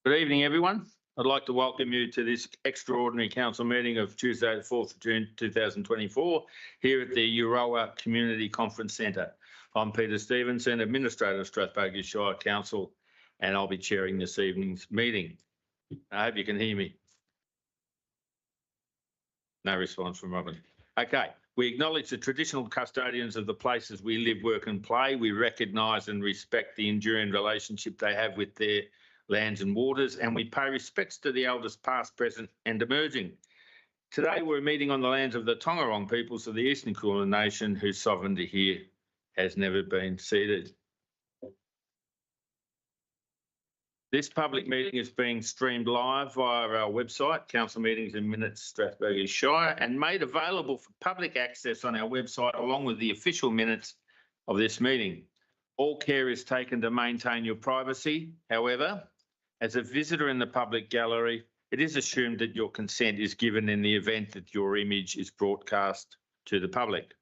Good evening, everyone. I'd like to welcome you to this extraordinary council meeting of Tuesday, the 4th of June 2024, here at the Euroa Community Conference Centre. I'm Peter Stevenson, Administrator of Strathbogie Shire Council, and I'll be chairing this evening's meeting. I hope you can hear me. No response from Robin. Okay. We acknowledge the traditional custodians of the places we live, work and play. We recognise and respect the enduring relationship they have with their lands and waters, and we pay respects to the elders past, present and emerging. Today we're meeting on the lands of the Tongarong peoples of the Eastern Kulin Nation, whose sovereignty here has never been ceded. This public meeting is being streamed live via our website, Council Meetings and Minutes Strathbogie Shire, and made available for public access on our website along with the official minutes of this meeting. All care is taken to maintain your privacy. However, as a visitor in the public gallery, it is assumed that your consent is given in the event that your image is broadcast to the public.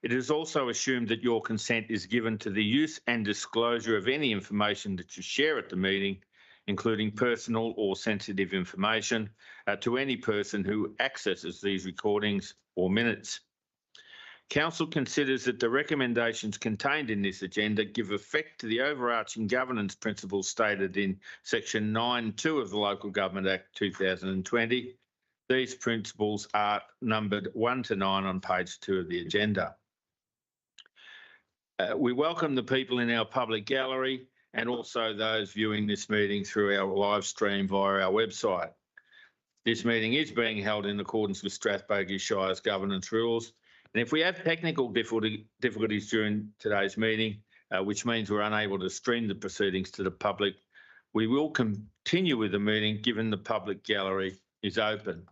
It is also assumed that your consent is given to the use and disclosure of any information that you share at the meeting, including personal or sensitive information, to any person who accesses these recordings or minutes. Council considers that the recommendations contained in this agenda give effect to the overarching governance principles stated in Section 9(2) of the Local Government Act 2020. These principles are numbered 1 to 9 on page 2 of the agenda. We welcome the people in our public gallery and also those viewing this meeting through our live stream via our website. This meeting is being held in accordance with Strathbogie Shire's governance rules. And if we have technical difficulties during today's meeting, which means we're unable to stream the proceedings to the public, we will continue with the meeting given the public gallery is open.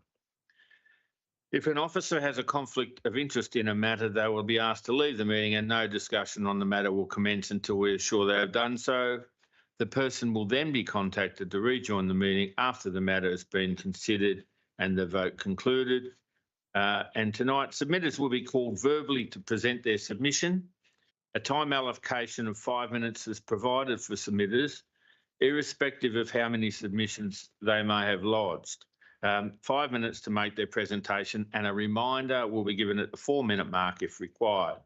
If an officer has a conflict of interest in a matter, they will be asked to leave the meeting and no discussion on the matter will commence until we are sure they have done so. The person will then be contacted to rejoin the meeting after the matter has been considered and the vote concluded. And tonight, submitters will be called verbally to present their submission. A time allocation of 5 minutes is provided for submitters, irrespective of how many submissions they may have lodged. 5 minutes to make their presentation, and a reminder will be given at the 4-minute mark if required.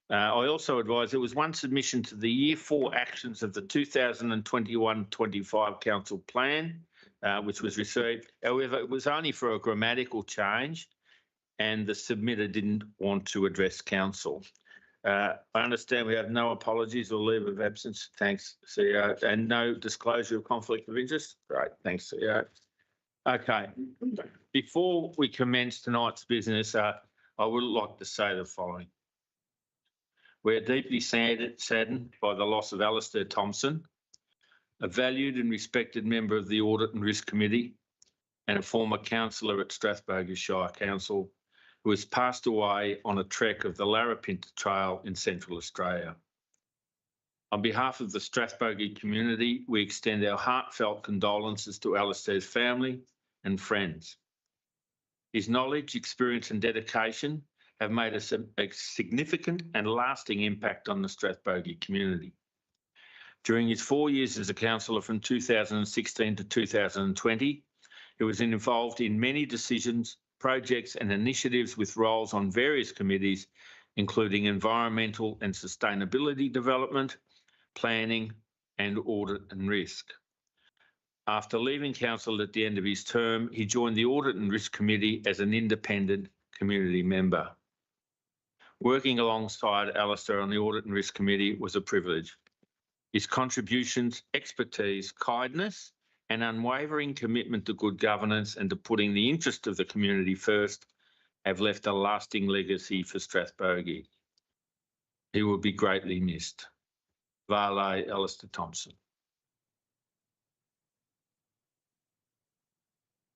I also advise there was one submission to the Year 4 actions of the 2021-25 Council Plan, which was received. However, it was only for a grammatical change and the submitter didn't want to address council. I understand we have no apologies or leave of absence. Thanks, CEO. And no disclosure of conflict of interest. Great, thanks, CEO. Okay, before we commence tonight's business, I would like to say the following. We're deeply saddened by the loss of Alistair Thompson, a valued and respected member of the Audit and Risk Committee and a former councillor at Strathbogie Shire Council, who has passed away on a trek of the Larapinta Trail in Central Australia. On behalf of the Strathbogie community, we extend our heartfelt condolences to Alistair's family and friends. His knowledge, experience and dedication have made a significant and lasting impact on the Strathbogie community. During his 4 years as a councillor from 2016 to 2020, he was involved in many decisions, projects and initiatives with roles on various committees, including environmental and sustainability development, planning and audit and risk. After leaving council at the end of his term, he joined the Audit and Risk Committee as an independent community member. Working alongside Alistair on the Audit and Risk Committee was a privilege. His contributions, expertise, kindness and unwavering commitment to good governance and to putting the interest of the community first have left a lasting legacy for Strathbogie. He will be greatly missed. Vale, Alistair Thompson.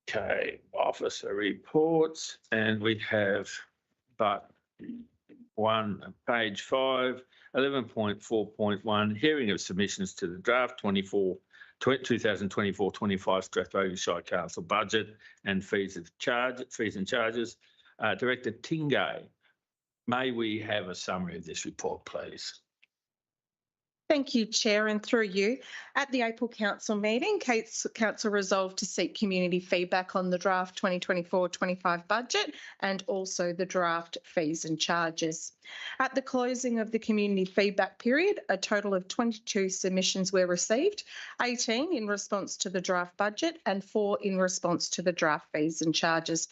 Okay, officer reports, and we have but one, page 5, 11.4.1, hearing of submissions to the draft 2024-25 Strathbogie Shire Council budget and fees and charges. Director Tingay, may we have a summary of this report, please? Thank you, Chair, and through you. At the April Council meeting, Council resolved to seek community feedback on the draft 2024-25 budget and also the draft fees and charges. At the closing of the community feedback period, a total of 22 submissions were received, 18 in response to the draft budget and 4 in response to the draft fees and charges.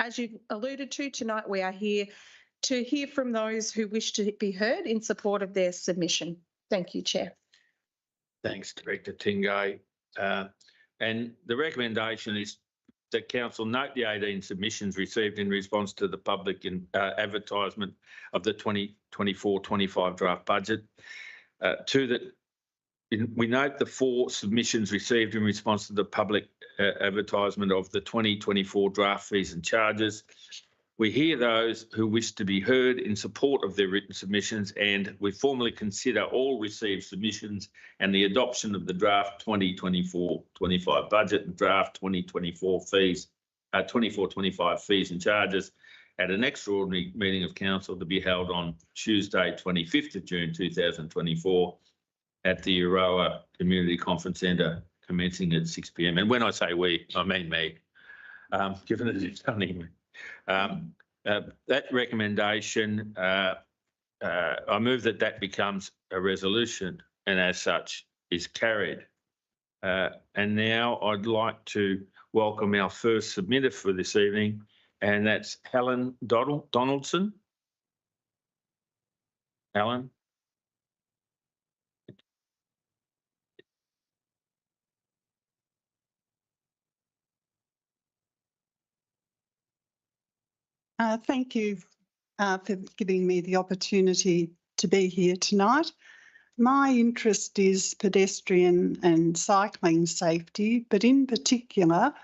As you've alluded to, tonight we are here to hear from those who wish to be heard in support of their submission. Thank you, Chair. Thanks, Director Tingay. And the recommendation is that Council note the 18 submissions received in response to the public advertisement of the 2024-25 draft budget. We note the 4 submissions received in response to the public advertisement of the 2024 draft fees and charges. We hear those who wish to be heard in support of their written submissions, and we formally consider all received submissions and the adoption of the draft 2024-25 budget and draft 2024 fees, 24-25 fees and charges at an extraordinary meeting of Council to be held on Tuesday, 25th of June 2024 at the Euroa Community Conference Centre, commencing at 6 p.m. And when I say we, I mean me, given that it's only me. That recommendation, I move that becomes a resolution and as such is carried. And now I'd like to welcome our first submitter for this evening, and that's Helen Donaldson. Helen. Thank you for giving me the opportunity to be here tonight. My interest is pedestrian and cycling safety, but in particular,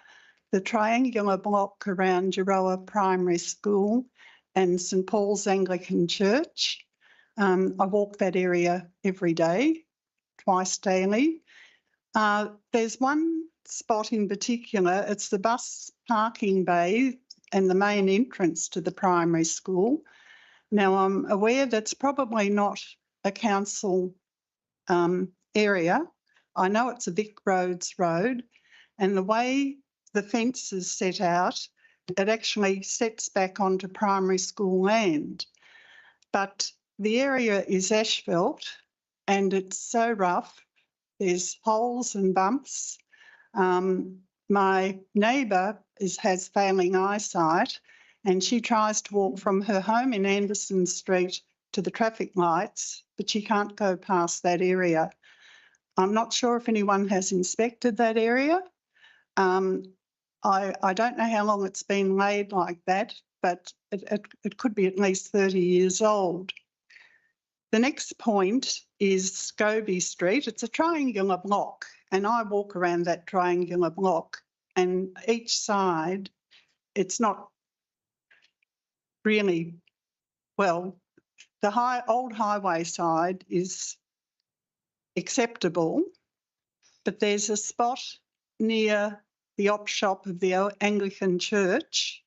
the triangular block around Euroa Primary School and St Paul's Anglican Church. I walk that area every day, twice daily. There's one spot in particular, it's the bus parking bay and the main entrance to the primary school. Now, I'm aware that's probably not a council area. I know it's a Vic Roads road, and the way the fence is set out, it actually sets back onto primary school land. But the area is asphalt and it's so rough. There's holes and bumps. My neighbour has failing eyesight, and she tries to walk from her home in Anderson Street to the traffic lights, but she can't go past that area. I'm not sure if anyone has inspected that area. I don't know how long it's been laid like that, but it could be at least 30 years old. The next point is Strathbogie Street. It's a triangular block, and I walk around that triangular block, and each side, it's not really, well, the old highway side is acceptable, but there's a spot near the op shop of the Anglican Church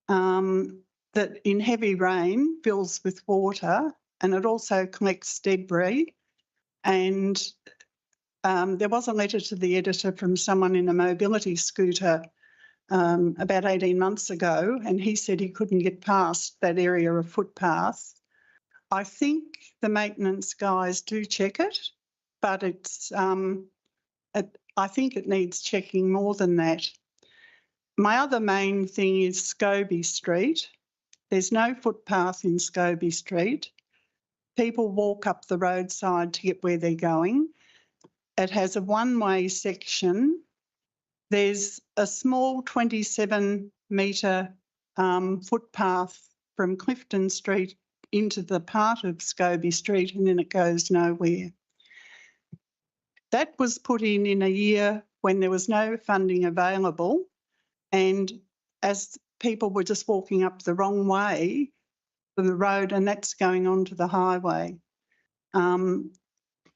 that in heavy rain fills with water, and it also collects debris. And there was a letter to the editor from someone in a mobility scooter about 18 months ago, and he said he couldn't get past that area of footpath. I think the maintenance guys do check it, but it's I think it needs checking more than that. My other main thing is Strathbogie Street. There's no footpath in Strathbogie Street. People walk up the roadside to get where they're going. It has a one-way section. There's a small 27-metre footpath from Clifton Street into the part of Strathbogie Street, and then it goes nowhere. That was put in a year when there was no funding available, and as people were just walking up the wrong way for the road, and that's going onto the highway.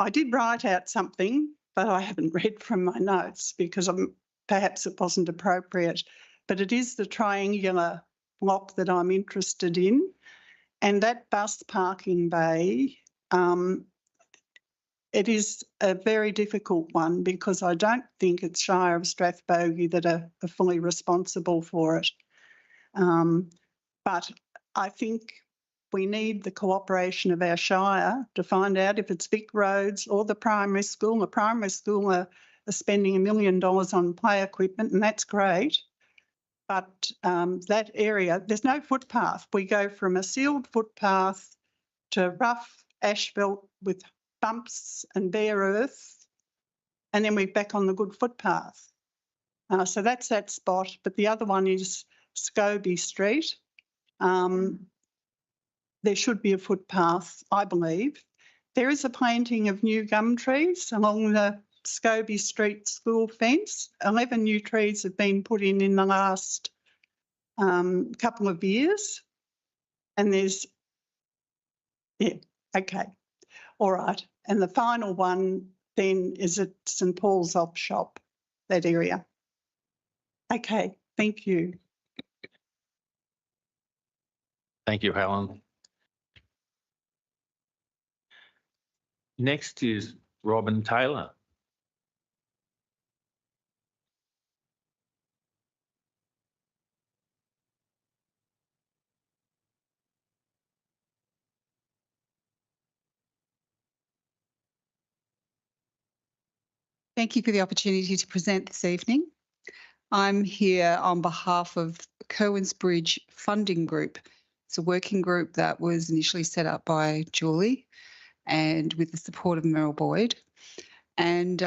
I did write out something, but I haven't read from my notes because perhaps it wasn't appropriate, but it is the triangular block that I'm interested in. And that bus parking bay, it is a very difficult one because I don't think it's Shire of Strathbogie that are fully responsible for it. But I think we need the cooperation of our Shire to find out if it's Vic Roads or the primary school. The primary school are spending $1 million on play equipment, and that's great. But that area, there's no footpath. We go from a sealed footpath to rough asphalt with bumps and bare earth, and then we're back on the good footpath. So that's that spot. But the other one is Strathbogie Street. There should be a footpath, I believe. There is a planting of new gum trees along the Strathbogie Street school fence. 11 new trees have been put in the last couple of years. And there's, yeah, okay, all right. And the final one then is at St Paul's Op Shop, that area. Okay, thank you. Thank you, Helen. Next is Robin Taylor. Thank you for the opportunity to present this evening. I'm here on behalf of Kerwins Bridge Funding Group. It's a working group that was initially set up by Julie and with the support of Merrill Boyd. And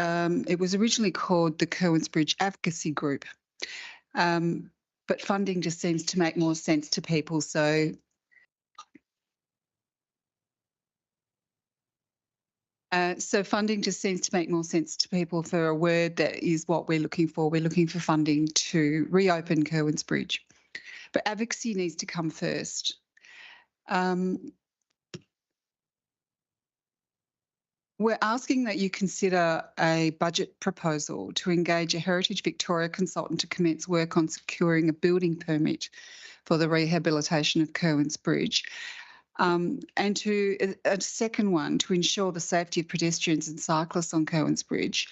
it was originally called the Kerwins Bridge Advocacy Group. But funding just seems to make more sense to people. So funding just seems to make more sense to people for a word that is what we're looking for. We're looking for funding to reopen Kerwins Bridge. But advocacy needs to come first. We're asking that you consider a budget proposal to engage a Heritage Victoria consultant to commence work on securing a building permit for the rehabilitation of Kerwins Bridge. And a second one, to ensure the safety of pedestrians and cyclists on Kerwins Bridge,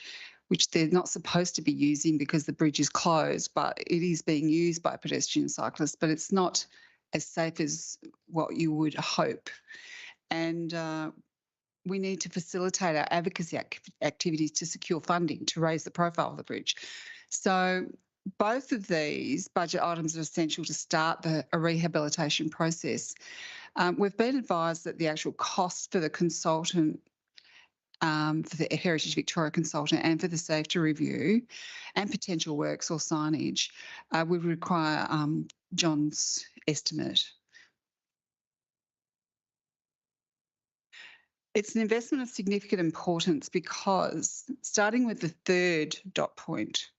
which they're not supposed to be using because the bridge is closed, but it is being used by pedestrian cyclists, but it's not as safe as what you would hope. And we need to facilitate our advocacy activities to secure funding to raise the profile of the bridge. So both of these budget items are essential to start a rehabilitation process. We've been advised that the actual cost for the consultant, for the Heritage Victoria consultant and for the safety review and potential works or signage would require John's estimate. It's an investment of significant importance because, starting with the third dot point,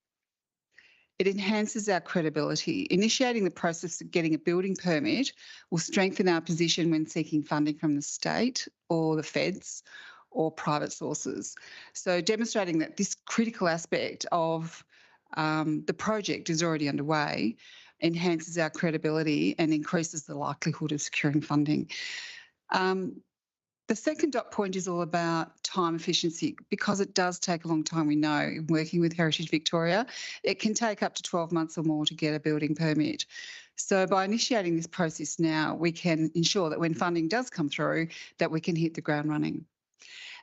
it enhances our credibility. Initiating the process of getting a building permit will strengthen our position when seeking funding from the state or the feds or private sources. So demonstrating that this critical aspect of the project is already underway enhances our credibility and increases the likelihood of securing funding. The second dot point is all about time efficiency because it does take a long time, we know, in working with Heritage Victoria. It can take up to 12 months or more to get a building permit. So by initiating this process now, we can ensure that when funding does come through, that we can hit the ground running.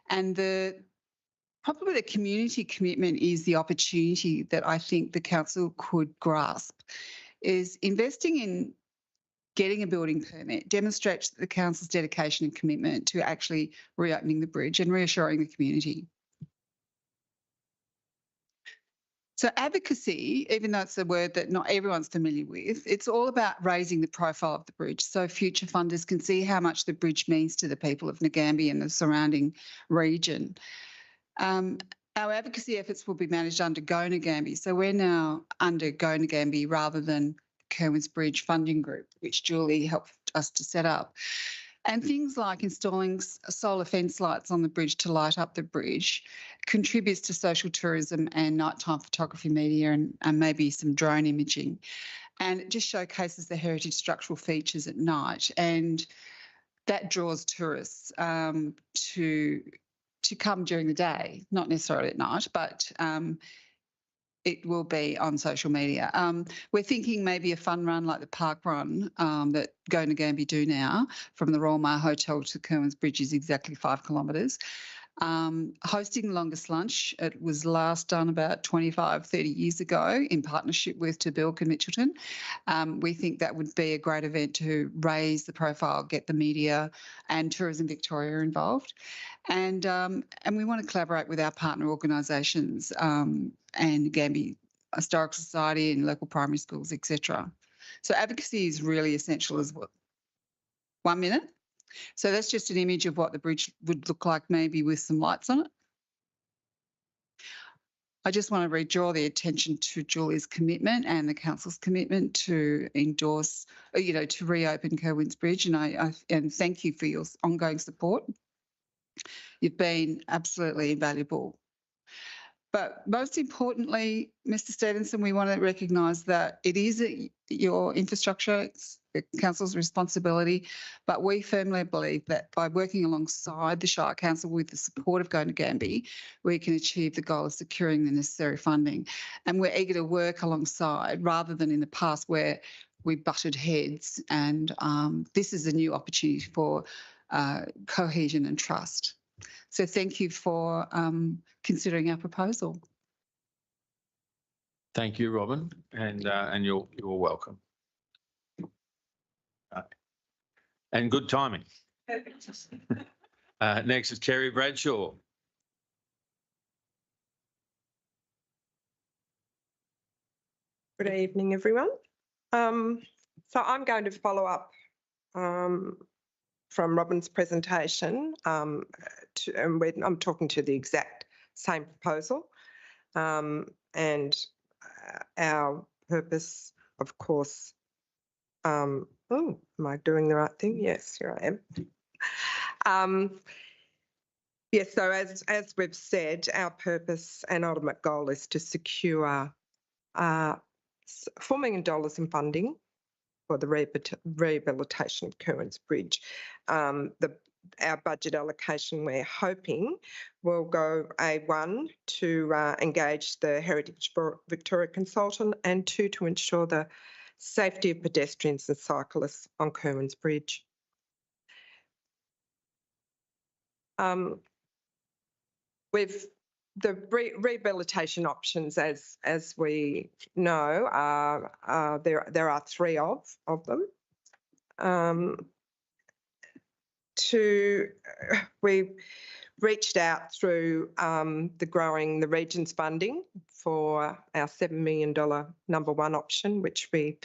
And probably the community commitment is the opportunity that I think the council could grasp, is investing in getting a building permit demonstrates the council's dedication and commitment to actually reopening the bridge and reassuring the community. So advocacy, even though it's a word that not everyone's familiar with, it's all about raising the profile of the bridge so future funders can see how much the bridge means to the people of Ngambie and the surrounding region. Our advocacy efforts will be managed under Go Ngambie. So we're now under Go Ngambie rather than Kerwins Bridge Funding Group, which Julie helped us to set up. And things like installing solar fence lights on the bridge to light up the bridge contributes to social tourism and nighttime photography media and maybe some drone imaging. And it just showcases the heritage structural features at night. And that draws tourists to to come during the day, not necessarily at night, but it will be on social media. We're thinking maybe a fun run like the park run that Go Ngambie do now from the Royal Mar Hotel to Kerwins Bridge is exactly 5 kilometres. Hosting Longest Lunch, it was last done about 25, 30 years ago in partnership with To Bilk and Mitchelton. We think that would be a great event to raise the profile, get the media and Tourism Victoria involved. And we want to collaborate with our partner organisations and Ngambie Historical Society and local primary schools, etc. So advocacy is really essential as well. 1 minute. So that's just an image of what the bridge would look like, maybe with some lights on it. I just want to redraw the attention to Julie's commitment and the council's commitment to endorse, to reopen Kerwins Bridge, and thank you for your ongoing support. You've been absolutely invaluable. But most importantly, Mr. Stevenson, we want to recognise that it is your infrastructure, it's the council's responsibility, but we firmly believe that by working alongside the Shire Council with the support of Go Ngambie, we can achieve the goal of securing the necessary funding. And we're eager to work alongside rather than in the past where we butted heads. And this is a new opportunity for cohesion and trust. So thank you for considering our proposal. Thank you, Robin, and you're welcome. And good timing. Next is Kerry Bradshaw. Good evening, everyone. So I'm going to follow up from Robin's presentation, and I'm talking to the exact same proposal, and our purpose, of course. Oh, am I doing the right thing? Yes, here I am. Yes, so as we've said, our purpose and ultimate goal is to secure $4 million in funding for the rehabilitation of Kerwins Bridge. Our budget allocation, we're hoping, will go A1 to engage the Heritage Victoria consultant, and 2 to ensure the safety of pedestrians and cyclists on Kerwins Bridge. With the rehabilitation options, as we know, there are 3 of them. We reached out through the Growing the Regions funding for our $7 million number 1 option, which we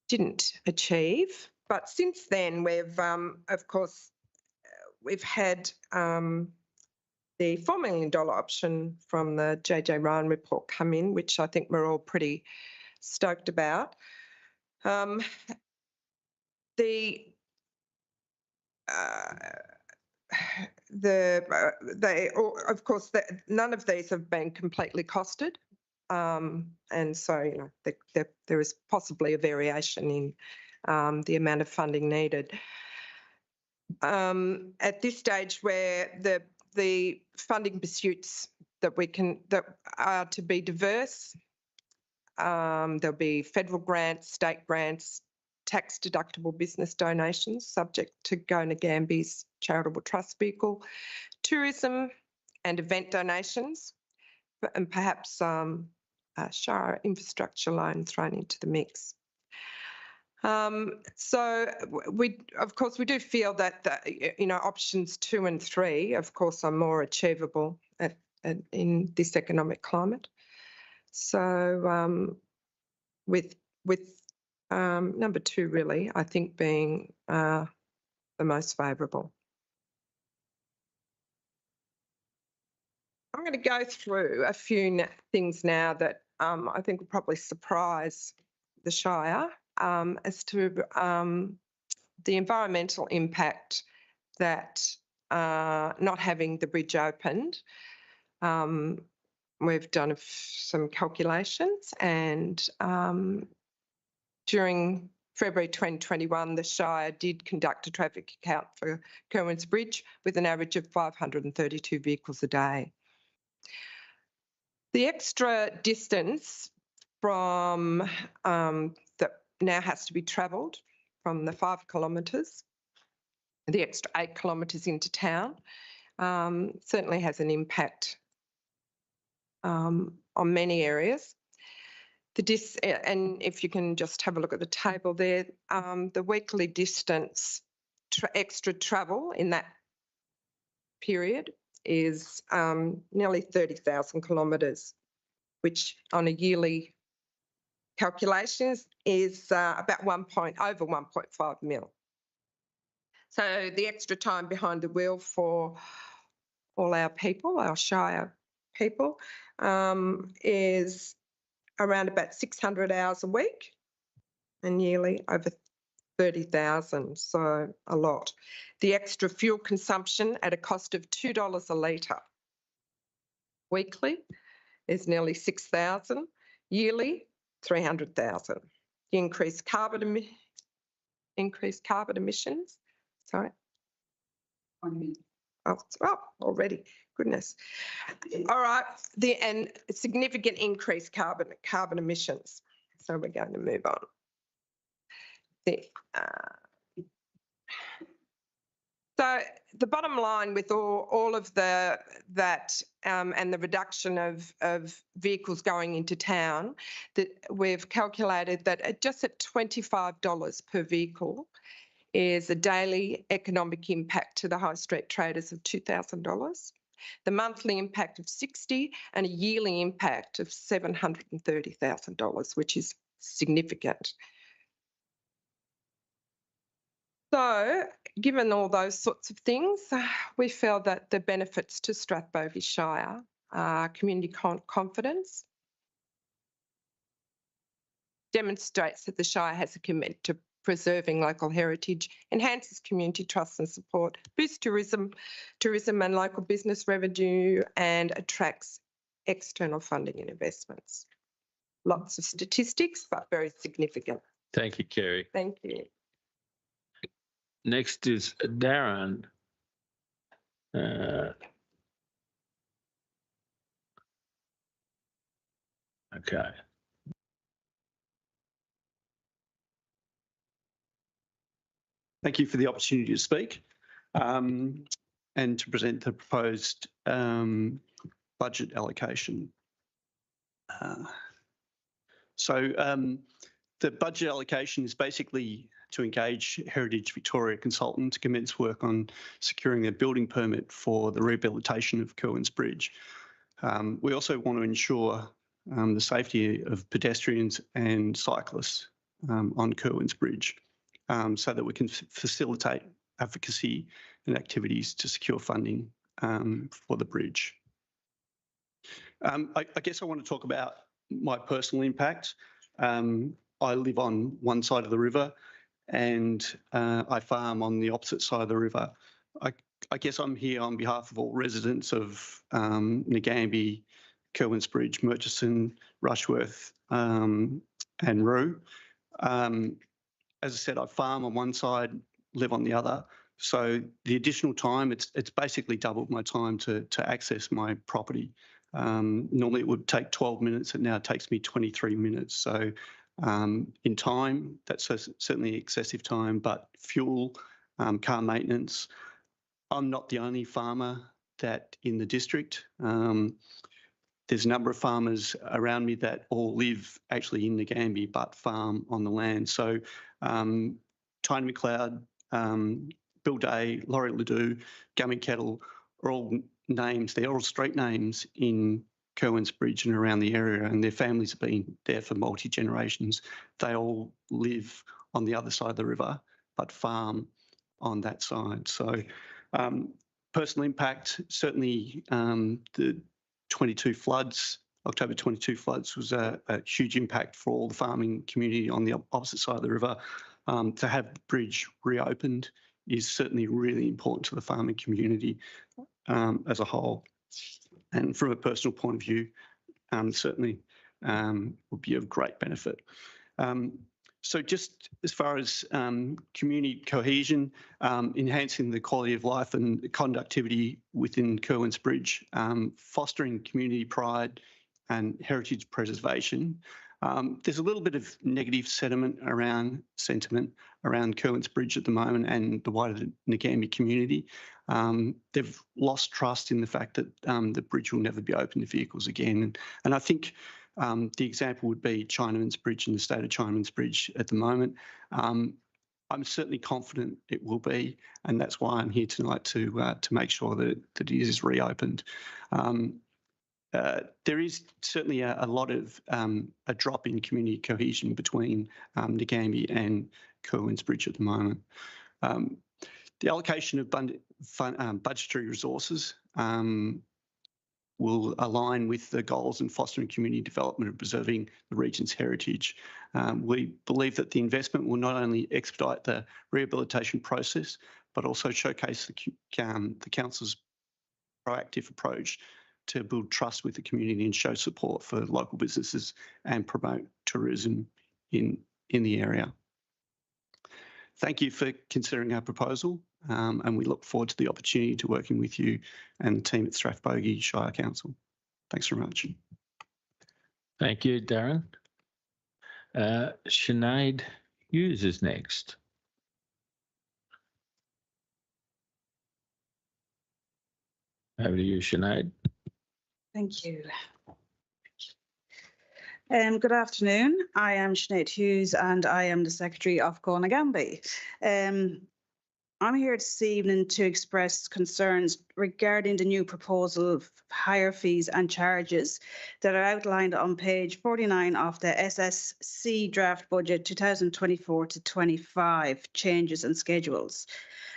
didn't achieve. But since then, we've, of course, we've had the $4 million option from the JJ Ryan report come in, which I think we're all pretty stoked about. None of these have been completely costed, and so there is possibly a variation in the amount of funding needed. At this stage, where the funding pursuits that are to be diverse, there'll be federal grants, state grants, tax deductible business donations subject to Go Ngambie's charitable trust vehicle, tourism and event donations, and perhaps a Shire infrastructure loan thrown into the mix. So we do feel that options 2 and 3, of course, are more achievable in this economic climate. So with number 2, really, I think being the most favourable. I'm going to go through a few things now that I think will probably surprise the Shire as to the environmental impact that not having the bridge opened. We've done some calculations, and during February 2021, the Shire did conduct a traffic count for Kerwins Bridge with an average of 532 vehicles a day. The extra distance from that now has to be travelled from the 5 kilometres, the extra 8 kilometres into town, certainly has an impact on many areas. And if you can just have a look at the table there, the weekly distance extra travel in that period is nearly 30,000 kilometres, which on a yearly calculations is about over 1.5 mil. So the extra time behind the wheel for all our people, our Shire people, is around about 600 hours a week and yearly over 30,000, so a lot. The extra fuel consumption at a cost of $2 a litre weekly is nearly 6,000, yearly 300,000. The increased carbon emissions, sorry. Oh, already, goodness. All right, and significant increased carbon emissions. So we're going to move on. So the bottom line with all of that and the reduction of vehicles going into town, that we've calculated that just at $25 per vehicle is a daily economic impact to the high street traders of $2,000, the monthly impact of $60, and a yearly impact of $730,000, which is significant. So, given all those sorts of things, we feel that the benefits to Strathbogie Shire are community confidence, demonstrates that the Shire has a commitment to preserving local heritage, enhances community trust and support, boosts tourism and local business revenue, and attracts external funding and investments. Lots of statistics, but very significant. Thank you, Kerry. Thank you. Next is Darren. Okay. Thank you for the opportunity to speak and to present the proposed budget allocation. The budget allocation is basically to engage Heritage Victoria consultant to commence work on securing a building permit for the rehabilitation of Kerwins Bridge. We also want to ensure the safety of pedestrians and cyclists on Kerwins Bridge so that we can facilitate advocacy and activities to secure funding for the bridge. I guess I want to talk about my personal impact. I live on one side of the river and I farm on the opposite side of the river. I guess I'm here on behalf of all residents of Nagambie, Kerwins Bridge, Murchison, Rushworth and Roo. As I said, I farm on one side, live on the other. So the additional time, it's basically doubled my time to access my property. Normally it would take 12 minutes, it now takes me 23 minutes. So in time, that's certainly excessive time, but fuel, car maintenance. I'm not the only farmer that in the district. There's a number of farmers around me that all live actually in Nagambie but farm on the land. So Tiny McLeod, Bill Day, Laurie Ledoux, Gummy Kettle are all names, they're all street names in Kerwins Bridge and around the area, and their families have been there for multi-generations. They all live on the other side of the river but farm on that side. So personal impact, certainly the 22 floods, October 22 floods was a huge impact for all the farming community on the opposite side of the river. To have the bridge reopened is certainly really important to the farming community as a whole. And from a personal point of view, certainly would be of great benefit. So just as far as community cohesion, enhancing the quality of life and conductivity within Curwins Bridge, fostering community pride and heritage preservation. There's a little bit of negative sentiment around Curwins Bridge at the moment and the wider Ngambie community. They've lost trust in the fact that the bridge will never be open to vehicles again. And I think the example would be Chinaman's Bridge and the state of Chinaman's Bridge at the moment. I'm certainly confident it will be, and that's why I'm here tonight to make sure that it is reopened. There is certainly a lot of a drop in community cohesion between Ngambie and Curwins Bridge at the moment. The allocation of budgetary resources will align with the goals in fostering community development and preserving the region's heritage. We believe that the investment will not only expedite the rehabilitation process, but also showcase the council's proactive approach to build trust with the community and show support for local businesses and promote tourism in the area. Thank you for considering our proposal, and we look forward to the opportunity to working with you and the team at Strathbogie Shire Council. Thanks very much. Thank you, Darren. Sinead Hughes is next. Over to you, Sinead. Thank you. Good afternoon. I am Sinead Hughes and I am the Secretary of Go Ngambie. I'm here this evening to express concerns regarding the new proposal of higher fees and charges that are outlined on page 49 of the SSC draft budget 2024 to 25 changes and schedules.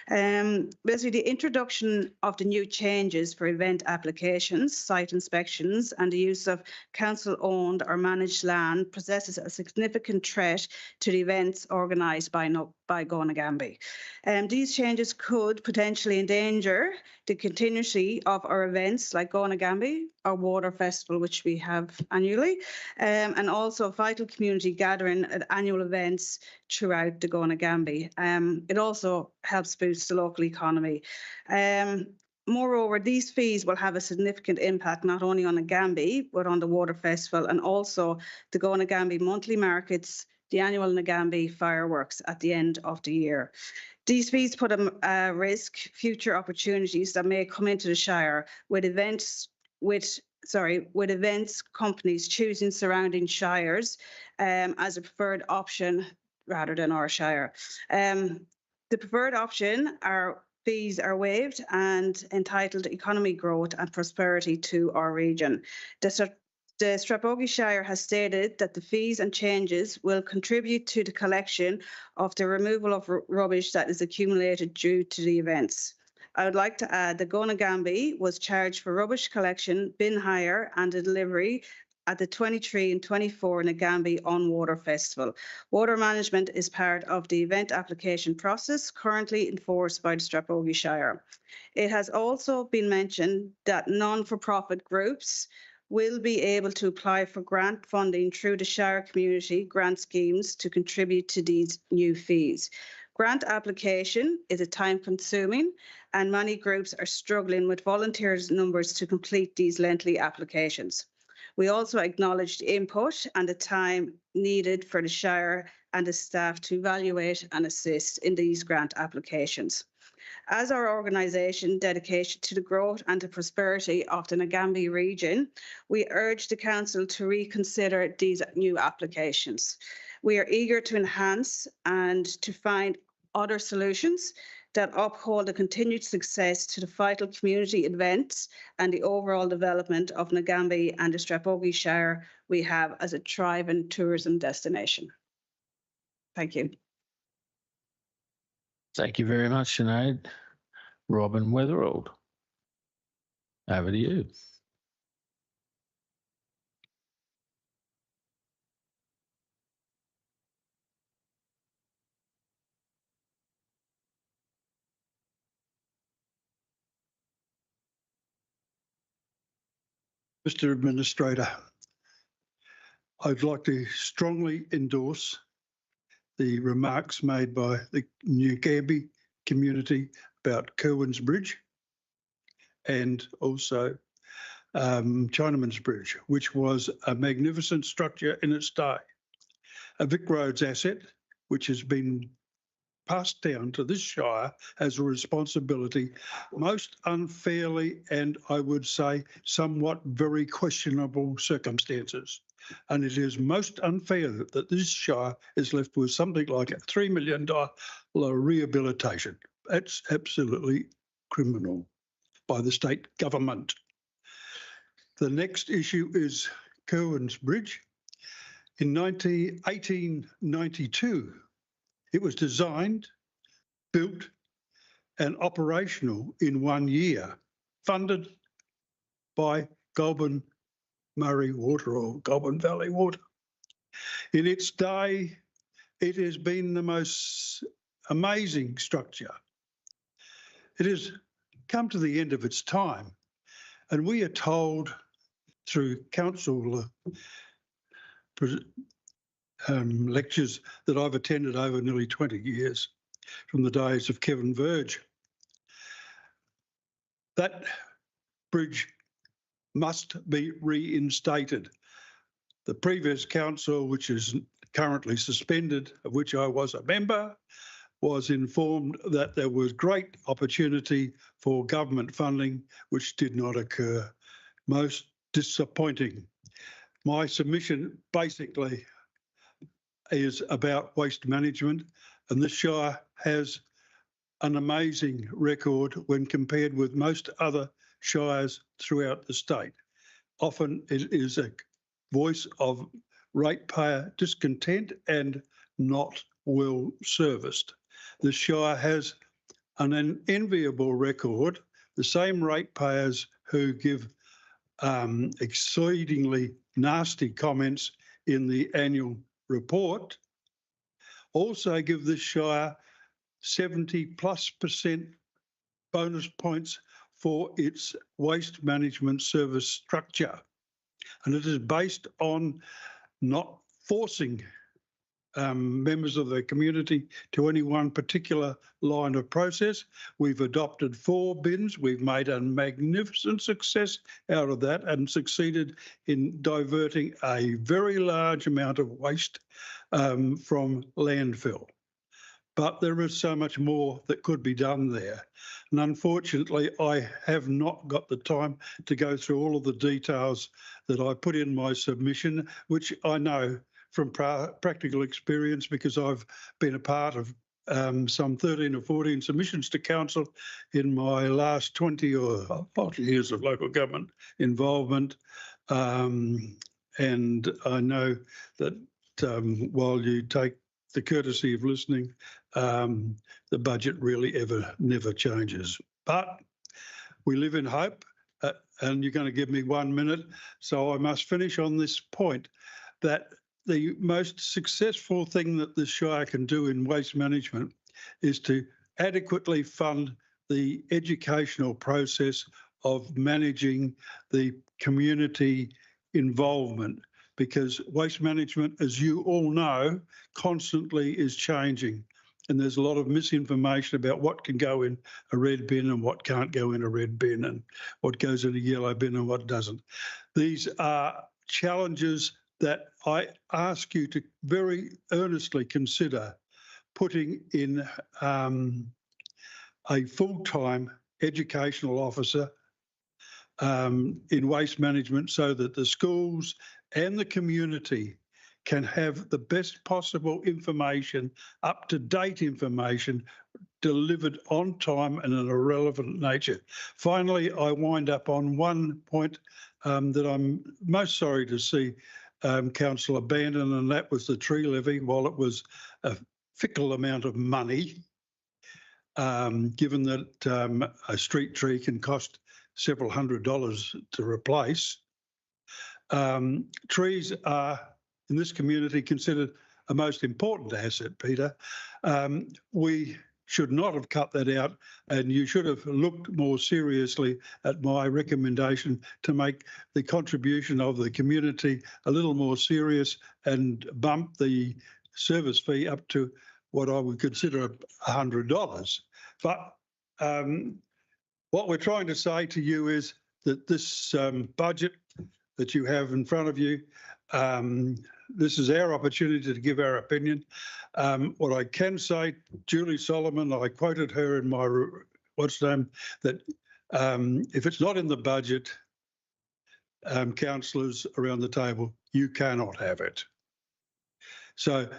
Basically, the introduction of the new changes for event applications, site inspections, and the use of council-owned or managed land possesses a significant threat to the events organised by Go Ngambie. These changes could potentially endanger the continuity of our events like Go Ngambie, our water festival, which we have annually, and also vital community gathering at annual events throughout the Go Ngambie. It also helps boost the local economy. Moreover, these fees will have a significant impact not only on Ngambie, but on the water festival and also the Go Ngambie monthly markets, the annual Ngambie fireworks at the end of the year. These fees put at risk future opportunities that may come into the Shire with events companies choosing surrounding shires as a preferred option rather than our Shire. The preferred option are fees are waived and entitled economic growth and prosperity to our region. The Strathbogie Shire has stated that the fees and changes will contribute to the collection of the removal of rubbish that is accumulated due to the events. I would like to add that Go Ngambie was charged for rubbish collection, bin hire and delivery at the 23 and 24 Ngambie On Water Festival. Water management is part of the event application process currently enforced by the Strathbogie Shire. It has also been mentioned that non-for-profit groups will be able to apply for grant funding through the Shire community grant schemes to contribute to these new fees. Grant application is a time-consuming and many groups are struggling with volunteers numbers to complete these lengthy applications. We also acknowledge the input and the time needed for the Shire and the staff to evaluate and assist in these grant applications. As our organisation dedicated to the growth and the prosperity of the Ngambie region, we urge the Council to reconsider these new applications. We are eager to enhance and to find other solutions that uphold the continued success to the vital community events and the overall development of Ngambie and the Strathbogie Shire we have as a thriving tourism destination. Thank you. Thank you very much, Sinead. Robin Weatherald, over to you. Mr. Administrator, I'd like to strongly endorse the remarks made by the New Gambie community about Kerwin's Bridge and also Chinaman's Bridge, which was a magnificent structure in its day. A Vic Roads asset, which has been passed down to this Shire as a responsibility, most unfairly and I would say somewhat very questionable circumstances. And it is most unfair that this Shire is left with something like a $3 million rehabilitation. That's absolutely criminal by the state government. The next issue is Kerwin's Bridge. In 1892, it was designed, built and operational in 1 year, funded by Goulburn Murray Water or Goulburn Valley Water. In its day, it has been the most amazing structure. It has come to the end of its time, and we are told through council lectures that I've attended over nearly 20 years from the days of Kevin Verge. That bridge must be reinstated. The previous council, which is currently suspended, of which I was a member, was informed that there was great opportunity for government funding, which did not occur. Most disappointing. My submission basically is about waste management, and this Shire has an amazing record when compared with most other shires throughout the state. Often it is a voice of ratepayer discontent and not well serviced. The Shire has an enviable record. The same ratepayers who give exceedingly nasty comments in the annual report also give this Shire 70+% bonus points for its waste management service structure. And it is based on not forcing members of the community to any one particular line of process. We've adopted 4 bins. We've made a magnificent success out of that and succeeded in diverting a very large amount of waste from landfill. But there is so much more that could be done there. And unfortunately, I have not got the time to go through all of the details that I put in my submission, which I know from practical experience because I've been a part of some 13 or 14 submissions to council in my last 20 or 40 years of local government involvement. And I know that while you take the courtesy of listening, the budget really never changes. But we live in hope, and you're going to give me 1 minute, so I must finish on this point that the most successful thing that the Shire can do in waste management is to adequately fund the educational process of managing the community involvement, because waste management, as you all know, constantly is changing. And there's a lot of misinformation about what can go in a red bin and what can't go in a red bin and what goes in a yellow bin and what doesn't. These are challenges that I ask you to very earnestly consider putting in a full-time educational officer in waste management so that the schools and the community can have the best possible information, up-to-date information, delivered on time and in a relevant nature. Finally, I wind up on one point that I'm most sorry to see council abandon, and that was the tree levy. While it was a fickle amount of money, given that a street tree can cost several $100s to replace, trees are in this community considered a most important asset, Peter. We should not have cut that out, and you should have looked more seriously at my recommendation to make the contribution of the community a little more serious and bump the service fee up to what I would consider $100. But what we're trying to say to you is that this budget that you have in front of you, this is our opportunity to give our opinion. What I can say, Julie Solomon, I quoted her in my that if it's not in the budget, councillors around the table, you cannot have it. So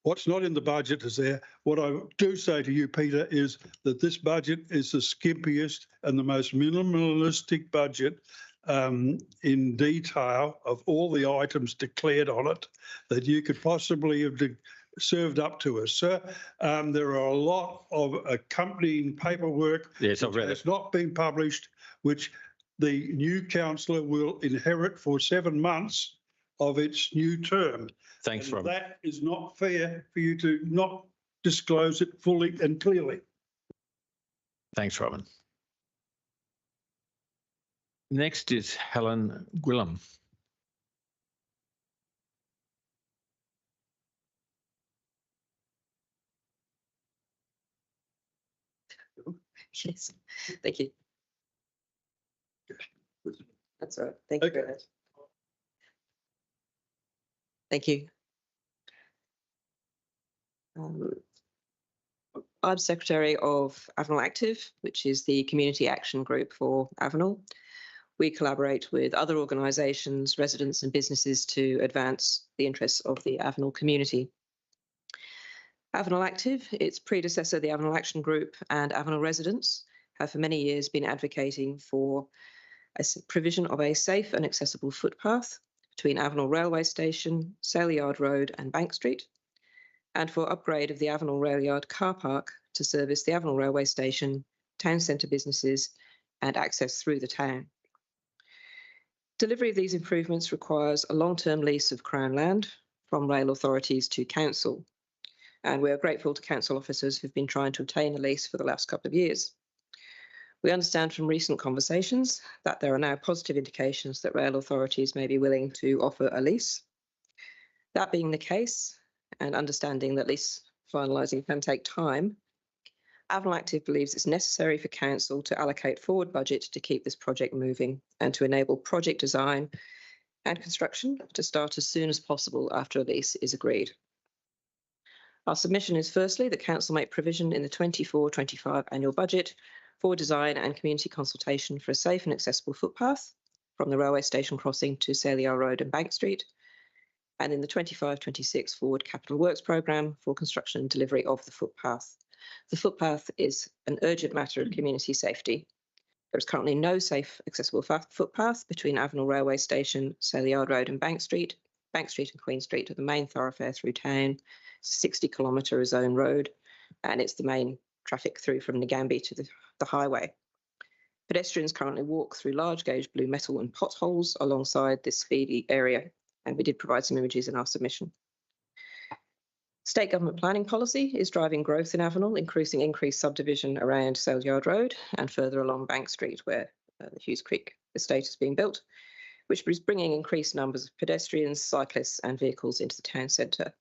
what's not in the budget is there. What I do say to you, Peter, is that this budget is the skimpiest and the most minimalistic budget in detail of all the items declared on it that you could possibly have served up to us, sir. There are a lot of accompanying paperwork Yes, I've read that's it. not been published, which the new councillor will inherit for 7 months of its new term. Thanks, And Robin. that is not fair for you to not disclose it fully and clearly. Thanks, Robin. Next is Helen Gwillim. Yes, thank you. That's all right. Thank you very much. Thank you. I'm Secretary of Avenel Active, which is the community action group for Avenel. We collaborate with other organisations, residents and businesses to advance the interests of the Avenel community. Avenel Active, its predecessor, the Avenel Action Group, and Avenel residents have for many years been advocating for a provision of a safe and accessible footpath between Avenel Railway Station, Sale Yard Road and Bank Street, and for upgrade of the Avenel Rail Yard car park to service the Avenel Railway Station, town centre businesses and access through the town. Delivery of these improvements requires a long-term lease of Crown land from rail authorities to council, and we are grateful to council officers who've been trying to obtain a lease for the last couple of years. We understand from recent conversations that there are now positive indications that rail authorities may be willing to offer a lease. That being the case, and understanding that lease finalising can take time, Avenel Active believes it's necessary for council to allocate forward budget to keep this project moving and to enable project design and construction to start as soon as possible after a lease is agreed. Our submission is firstly that council make provision in the 24-25 annual budget for design and community consultation for a safe and accessible footpath from the railway station crossing to Sale Yard Road and Bank Street, and in the 25-26 forward capital works programme for construction and delivery of the footpath. The footpath is an urgent matter of community safety. There is currently no safe, accessible footpath between Avenel Railway Station, Sale Yard Road and Bank Street and Queen Street are the main thoroughfare through town. It's a 60-kilometre zone road, and it's the main traffic through from Nagambie to the highway. Pedestrians currently walk through large gauge blue metal and potholes alongside this speedy area, and we did provide some images in our submission. State government planning policy is driving growth in Avenel, increased subdivision around Sale Yard Road and further along Bank Street, where the Hughes Creek estate is being built, which is bringing increased numbers of pedestrians, cyclists and vehicles into the town centre.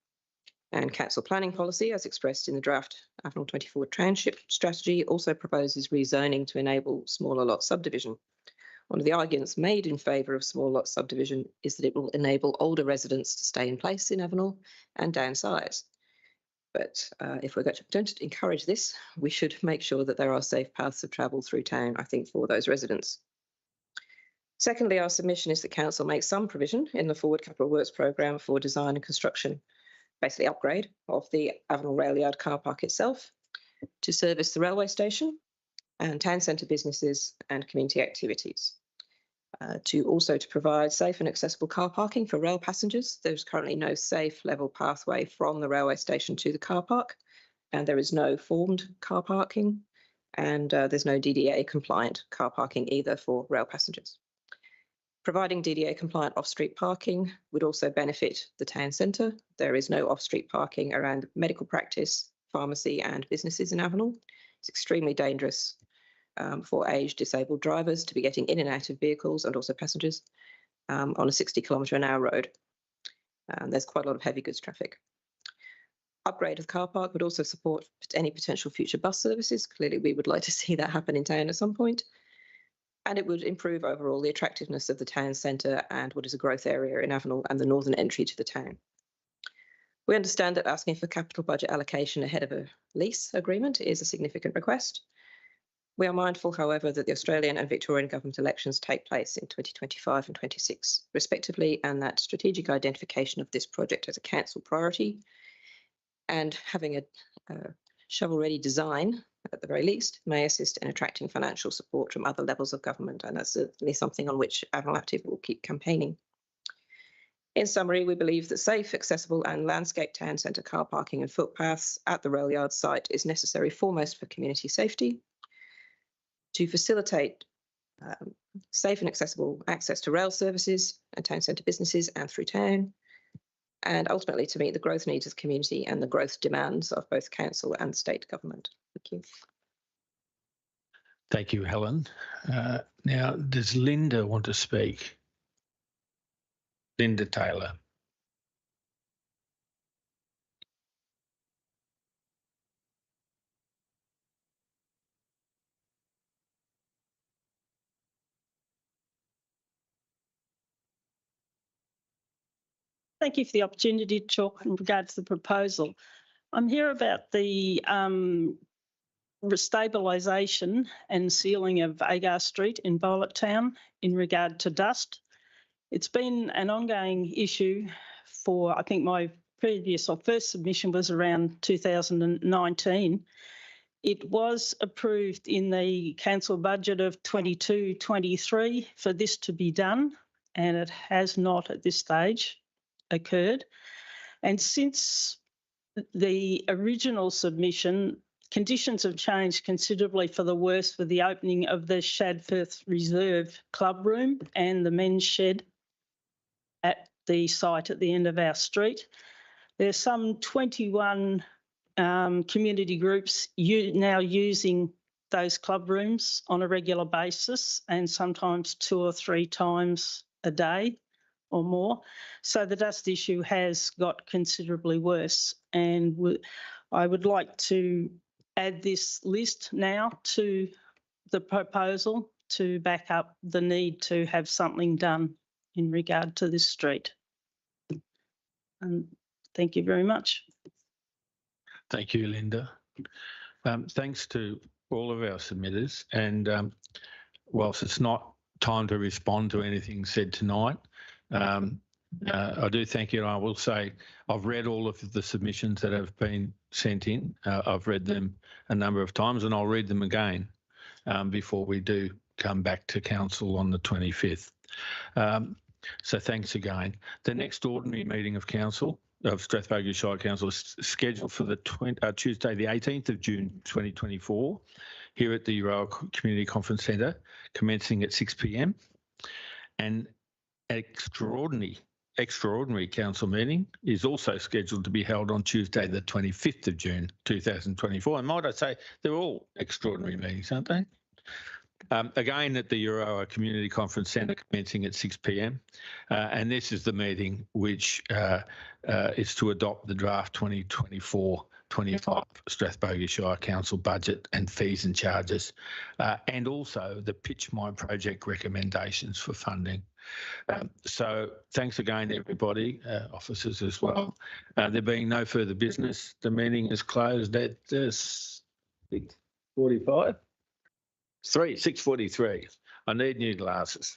And council planning policy, as expressed in the draft Avenel 24 Township Strategy, also proposes rezoning to enable smaller lot subdivision. One of the arguments made in favour of small lot subdivision is that it will enable older residents to stay in place in Avenel and downsize. But if we're going to encourage this, we should make sure that there are safe paths of travel through town, I think, for those residents. Secondly, our submission is that council makes some provision in the forward capital works programme for design and construction, basically upgrade of the Avenel Rail Yard car park itself to service the railway station and town centre businesses and community activities. To provide safe and accessible car parking for rail passengers. There's currently no safe level pathway from the railway station to the car park, and there is no formed car parking, and there's no DDA compliant car parking either for rail passengers. Providing DDA compliant off-street parking would also benefit the town centre. There is no off-street parking around medical practice, pharmacy and businesses in Avenel. It's extremely dangerous for aged disabled drivers to be getting in and out of vehicles and also passengers on a 60-kilometre an hour road. There's quite a lot of heavy goods traffic. Upgrade of the car park would also support any potential future bus services. Clearly, we would like to see that happen in town at some point. And it would improve overall the attractiveness of the town centre and what is a growth area in Avenel and the northern entry to the town. We understand that asking for capital budget allocation ahead of a lease agreement is a significant request. We are mindful, however, that the Australian and Victorian government elections take place in 2025 and 26 respectively, and that strategic identification of this project as a council priority and having a shovel-ready design, at the very least, may assist in attracting financial support from other levels of government, and that's certainly something on which Avenel Active will keep campaigning. In summary, we believe that safe, accessible and landscaped town centre car parking and footpaths at the rail yard site is necessary foremost for community safety, to facilitate safe and accessible access to rail services and town centre businesses and through town, and ultimately to meet the growth needs of the community and the growth demands of both council and state government. Thank you. Thank you, Helen. Now, does Linda want to speak? Linda Taylor. Thank you for the opportunity to talk in regards to the proposal. I'm here about the restabilisation and sealing of Agar Street in Bowlet Town in regard to dust. It's been an ongoing issue for, I think my previous or first submission was around 2019. It was approved in the council budget of 22-23 for this to be done, and it has not at this stage occurred. And since the original submission, conditions have changed considerably for the worse for the opening of the Shadforth Reserve Club Room and the men's shed at the site at the end of our street. There's some 21 community groups now using those club rooms on a regular basis, and sometimes 2 or 3 times a day or more. So the dust issue has got considerably worse, and I would like to add this list now to the proposal to back up the need to have something done in regard to this street. And thank you very much. Thank you, Linda. Thanks to all of our submitters. And whilst it's not time to respond to anything said tonight, I do thank you. And I will say I've read all of the submissions that have been sent in. I've read them a number of times, and I'll read them again before we do come back to council on the 25th. So thanks again. The next ordinary meeting of council of Strathbogie Shire Council is scheduled for the Tuesday, the 18th of June 2024, here at the Euroa Community Conference Centre, commencing at 6 p.m. And extraordinary council meeting is also scheduled to be held on Tuesday, the 25th of June 2024. And might I say, they're all extraordinary meetings, aren't they? Again, at the Euroa Community Conference Centre, commencing at 6 p.m. And this is the meeting which is to adopt the draft 2024-25 Strathbogie Shire Council budget and fees and charges, and also the Pitch My Project recommendations for funding. So thanks again, everybody, officers as well. There being no further business, the meeting is closed at 6:43. I need new glasses.